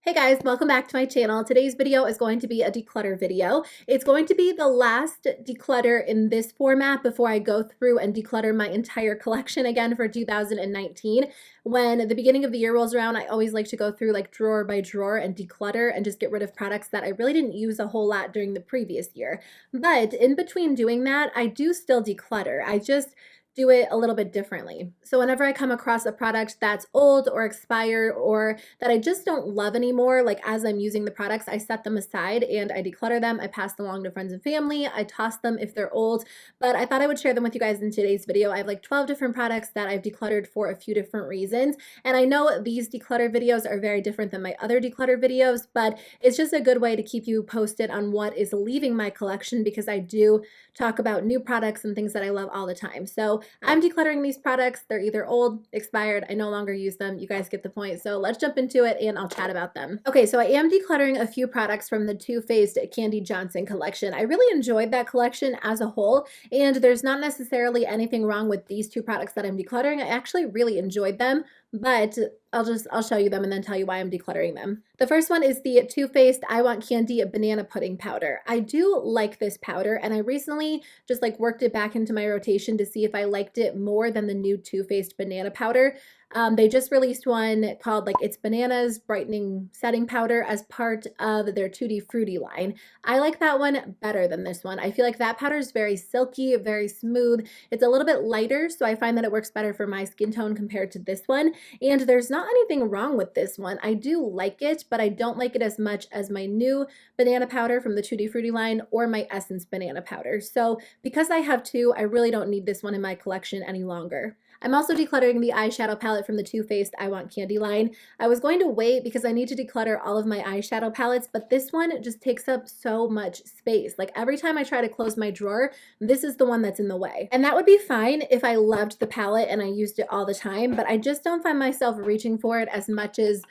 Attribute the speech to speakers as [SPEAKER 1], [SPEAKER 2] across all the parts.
[SPEAKER 1] Hey guys, welcome back to my channel. Today's video is going to be a declutter video. It's going to be the last declutter in this format before I go through and declutter my entire collection again for 2019. When the beginning of the year rolls around, I always like to go through like drawer by drawer and declutter and just get rid of products that I really didn't use a whole lot during the previous year. But in between doing that, I do still declutter. I just do it a little bit differently. So whenever I come across a product that's old or expired or that I just don't love anymore, like as I'm using the products, I set them aside and I declutter them. I pass them along to friends and family. I toss them if they're old, but I thought I would share them with you guys in today's video. I have like 12 different products that I've decluttered for a few different reasons. And I know these declutter videos are very different than my other declutter videos, but it's just a good way to keep you posted on what is leaving my collection because I do talk about new products and things that I love all the time. So I'm decluttering these products. They're either old, expired, I no longer use them. You guys get the point. So let's jump into it and I'll chat about them. Okay, so I am decluttering a few products from the Too Faced Kandee Johnson collection. I really enjoyed that collection as a whole, and there's not necessarily anything wrong with these two products that I'm decluttering. I actually really enjoyed them, but I'll show you them and then tell you why I'm decluttering them. The first one is the Too Faced I Want Kandee Banana Pudding Powder. I do like this powder, and I recently just like worked it back into my rotation to see if I liked it more than the new Too Faced Banana Powder. They just released one called like It's Bananas Brightening Setting Powder as part of their Tutti Frutti line. I like that one better than this one. I feel like that powder is very silky, very smooth. It's a little bit lighter, so I find that it works better for my skin tone compared to this one. And there's not anything wrong with this one. I do like it, but I don't like it as much as my new banana powder from the Tutti Frutti line or my Essence banana powder. So because I have two, I really don't need this one in my collection any longer. I'm also decluttering the eyeshadow palette from the Too Faced I Want Kandee line. I was going to wait because I need to declutter all of my eyeshadow palettes, but this one just takes up so much space. Like every time I try to close my drawer, this is the one that's in the way. And that would be fine if I loved the palette and I used it all the time, but I just don't find myself reaching for it as much as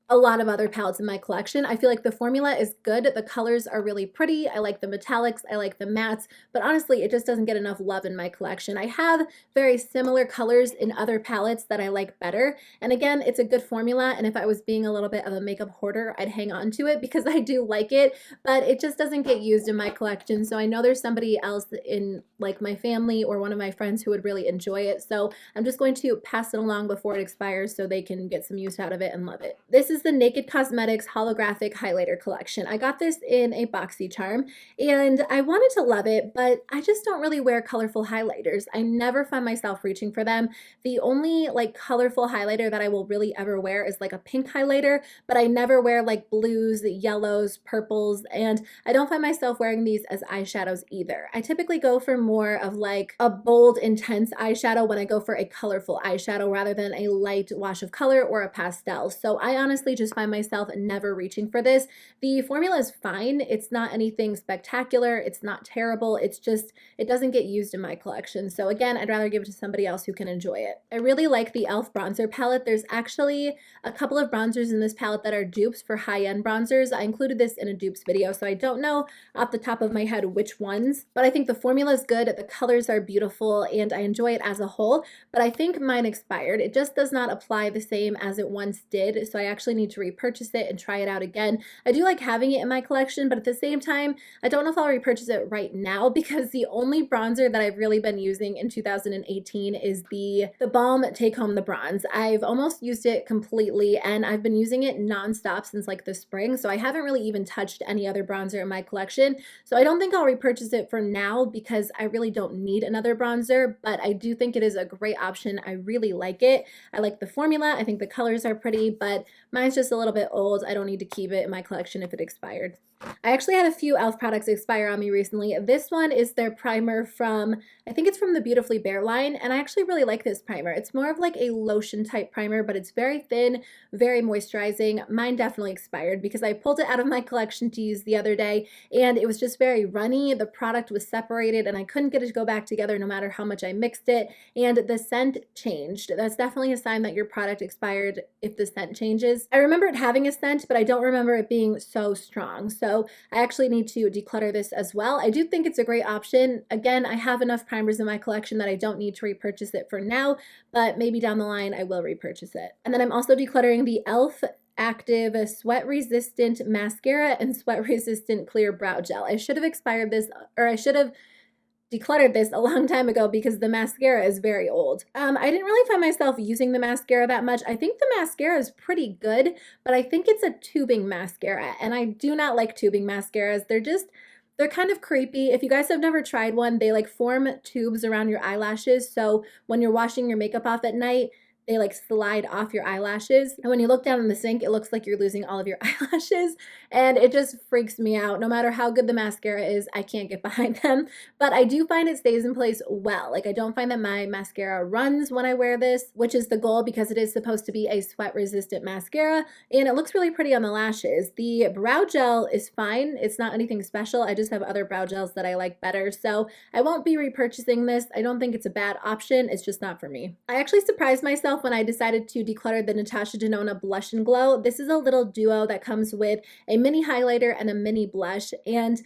[SPEAKER 1] a lot of other palettes in my collection. I feel like the formula is good. The colors are really pretty. I like the metallics. I like the mattes, but honestly, it just doesn't get enough love in my collection. I have very similar colors in other palettes that I like better. And again, it's a good formula. And if I was being a little bit of a makeup hoarder, I'd hang on to it because I do like it, but it just doesn't get used in my collection. So I know there's somebody else in like my family or one of my friends who would really enjoy it. So I'm just going to pass it along before it expires so they can get some use out of it and love it. This is the Naked Cosmetics Holographic Highlighter Collection. I got this in a boxy charm and I wanted to love it, but I just don't really wear colorful highlighters. I never find myself reaching for them. The only like colorful highlighter that I will really ever wear is like a pink highlighter, but I never wear like blues, yellows, purples, and I don't find myself wearing these as eyeshadows either. I typically go for more of like a bold, intense eyeshadow when I go for a colorful eyeshadow rather than a light wash of color or a pastel. So I honestly just find myself never reaching for this. The formula is fine. It's not anything spectacular. It's not terrible. It's just, it doesn't get used in my collection. So again, I'd rather give it to somebody else who can enjoy it. I really like the E.L.F. bronzer palette. There's actually a couple of bronzers in this palette that are dupes for high-end bronzers. I included this in a dupes video, so I don't know off the top of my head which ones, but I think the formula is good. The colors are beautiful and I enjoy it as a whole, but I think mine expired. It just does not apply the same as it once did, so I actually need to repurchase it and try it out again. I do like having it in my collection, but at the same time, I don't know if I'll repurchase it right now because the only bronzer that I've really been using in 2018 is the BALM Take Home the Bronze. I've almost used it completely and I've been using it nonstop since like the spring, so I haven't really even touched any other bronzer in my collection. So I don't think I'll repurchase it for now because I really don't need another bronzer, but I do think it is a great option. I really like it. I like the formula. I think the colors are pretty, but mine's just a little bit old. I don't need to keep it in my collection if it expired. I actually had a few E.L.F. products expire on me recently. This one is their primer from, I think it's from the Beautifully Bare line, and I actually really like this primer. It's more of like a lotion type primer, but it's very thin, very moisturizing. Mine definitely expired because I pulled it out of my collection to use the other day, and it was just very runny. The product was separated, and I couldn't get it to go back together no matter how much I mixed it, and the scent changed. That's definitely a sign that your product expired if the scent changes. I remember it having a scent, but I don't remember it being so strong. So I actually need to declutter this as well. I do think it's a great option. Again, I have enough primers in my collection that I don't need to repurchase it for now, but maybe down the line I will repurchase it. And then I'm also decluttering the E.L.F. Active Sweat Resistant Mascara and Sweat Resistant Clear Brow Gel. I should have expired this, or I should have decluttered this a long time ago because the mascara is very old. I didn't really find myself using the mascara that much. I think the mascara is pretty good, but I think it's a tubing mascara, and I do not like tubing mascaras. They're kind of creepy. If you guys have never tried one, they like form tubes around your eyelashes. So when you're washing your makeup off at night, they like slide off your eyelashes. And when you look down in the sink, it looks like you're losing all of your eyelashes. And it just freaks me out. No matter how good the mascara is, I can't get behind them. But I do find it stays in place well. Like I don't find that my mascara runs when I wear this, which is the goal because it is supposed to be a sweat resistant mascara. And it looks really pretty on the lashes. The brow gel is fine. It's not anything special. I just have other brow gels that I like better. So I won't be repurchasing this. I don't think it's a bad option. It's just not for me. I actually surprised myself when I decided to declutter the NATASHA DENONA Blush and Glow. This is a little duo that comes with a mini highlighter and a mini blush, and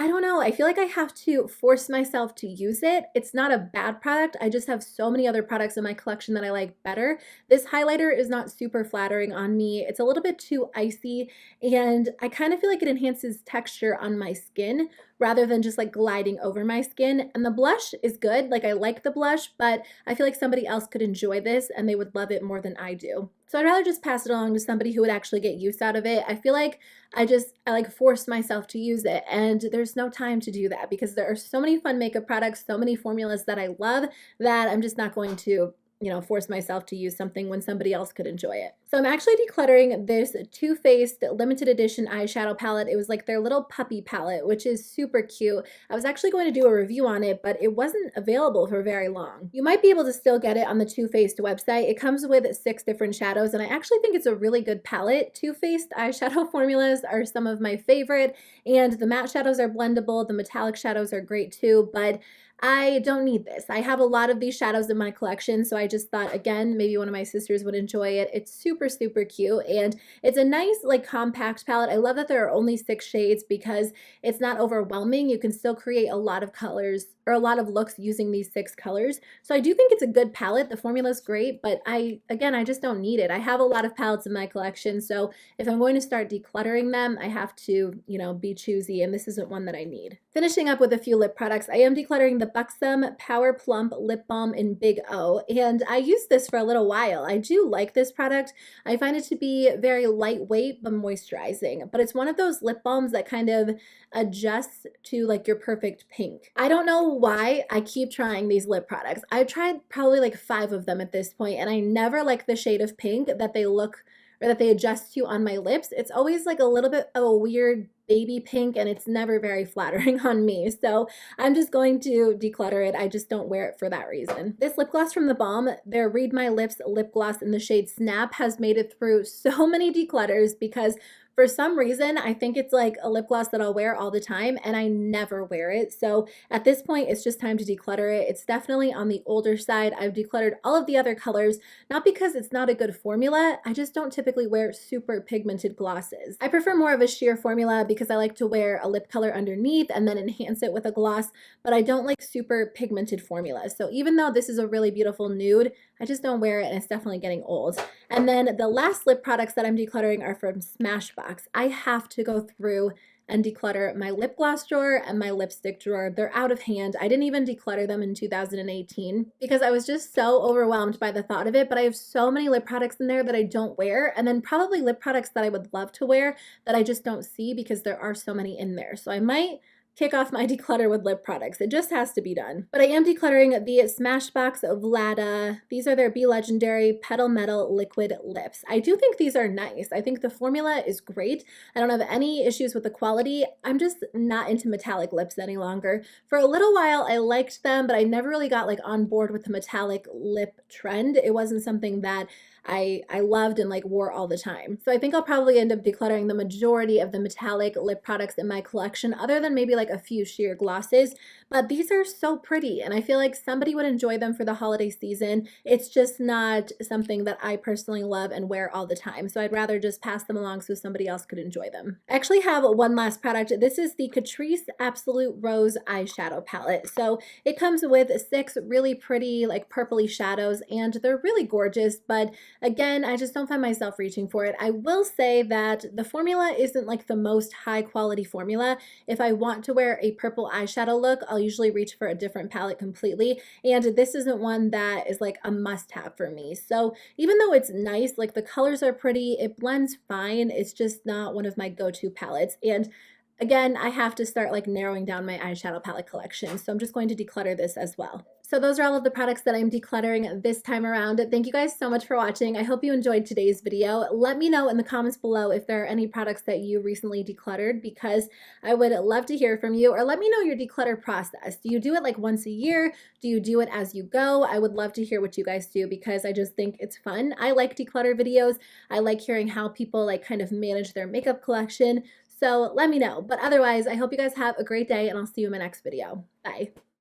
[SPEAKER 1] I don't know, I feel like I have to force myself to use it. It's not a bad product. I just have so many other products in my collection that I like better. This highlighter is not super flattering on me. It's a little bit too icy, and I kind of feel like it enhances texture on my skin rather than just like gliding over my skin. And the blush is good. Like I like the blush, but I feel like somebody else could enjoy this and they would love it more than I do. So I'd rather just pass it along to somebody who would actually get use out of it. I feel like I like force myself to use it, and there's no time to do that because there are so many fun makeup products, so many formulas that I love that I'm just not going to, you know, force myself to use something when somebody else could enjoy it. So I'm actually decluttering this Too Faced limited edition eyeshadow palette. It was like their little puppy palette, which is super cute. I was actually going to do a review on it, but it wasn't available for very long. You might be able to still get it on the Too Faced website. It comes with 6 different shadows, and I actually think it's a really good palette. Too Faced eyeshadow formulas are some of my favorite, and the matte shadows are blendable. The metallic shadows are great too, but I don't need this. I have a lot of these shadows in my collection, so I just thought, again, maybe one of my sisters would enjoy it. It's super, super cute, and it's a nice, like, compact palette. I love that there are only 6 shades because it's not overwhelming. You can still create a lot of colors or a lot of looks using these 6 colors. So I do think it's a good palette. The formula is great, but I just don't need it. I have a lot of palettes in my collection, so if I'm going to start decluttering them, I have to, you know, be choosy, and this isn't one that I need. Finishing up with a few lip products, I am decluttering the BUXOM Power Plump Lip Balm in Big O, and I used this for a little while. I do like this product. I find it to be very lightweight but moisturizing, but it's one of those lip balms that kind of adjusts to like your perfect pink. I don't know why I keep trying these lip products. I've tried probably like 5 of them at this point, and I never like the shade of pink that they look or that they adjust to on my lips. It's always like a little bit of a weird baby pink, and it's never very flattering on me. So I'm just going to declutter it. I just don't wear it for that reason. This lip gloss from the Balm, their Read My Lips lip gloss in the shade Snap, has made it through so many declutters because for some reason, I think it's like a lip gloss that I'll wear all the time, and I never wear it. So at this point, it's just time to declutter it. It's definitely on the older side. I've decluttered all of the other colors, not because it's not a good formula. I just don't typically wear super pigmented glosses. I prefer more of a sheer formula because I like to wear a lip color underneath and then enhance it with a gloss, but I don't like super pigmented formulas. So even though this is a really beautiful nude, I just don't wear it, and it's definitely getting old. And then the last lip products that I'm decluttering are from Smashbox. I have to go through and declutter my lip gloss drawer and my lipstick drawer. They're out of hand. I didn't even declutter them in 2018 because I was just so overwhelmed by the thought of it, but I have so many lip products in there that I don't wear, and then probably lip products that I would love to wear that I just don't see because there are so many in there. So I might kick off my declutter with lip products. It just has to be done. But I am decluttering the Smashbox Vlada. These are their Be Legendary Petal Metal Liquid Lips. I do think these are nice. I think the formula is great. I don't have any issues with the quality. I'm just not into metallic lips any longer. For a little while, I liked them, but I never really got like on board with the metallic lip trend. It wasn't something that I loved and like wore all the time. So I think I'll probably end up decluttering the majority of the metallic lip products in my collection, other than maybe like a few sheer glosses. But these are so pretty, and I feel like somebody would enjoy them for the holiday season. It's just not something that I personally love and wear all the time. So I'd rather just pass them along so somebody else could enjoy them. I actually have one last product. This is the Catrice Absolute Rose eyeshadow palette. So it comes with 6 really pretty like purpley shadows, and they're really gorgeous, but again, I just don't find myself reaching for it. I will say that the formula isn't like the most high quality formula. If I want to wear a purple eyeshadow look, I'll usually reach for a different palette completely. And this isn't one that is like a must have for me. So even though it's nice, like the colors are pretty, it blends fine. It's just not one of my go-to palettes. And again, I have to start like narrowing down my eyeshadow palette collection. So I'm just going to declutter this as well. So those are all of the products that I'm decluttering this time around. Thank you guys so much for watching. I hope you enjoyed today's video. Let me know in the comments below if there are any products that you recently decluttered, because I would love to hear from you, or let me know your declutter process. Do you do it like once a year? Do you do it as you go? I would love to hear what you guys do, because I just think it's fun. I like declutter videos. I like hearing how people like kind of manage their makeup collection. So let me know. But otherwise, I hope you guys have a great day, and I'll see you in my next video. Bye.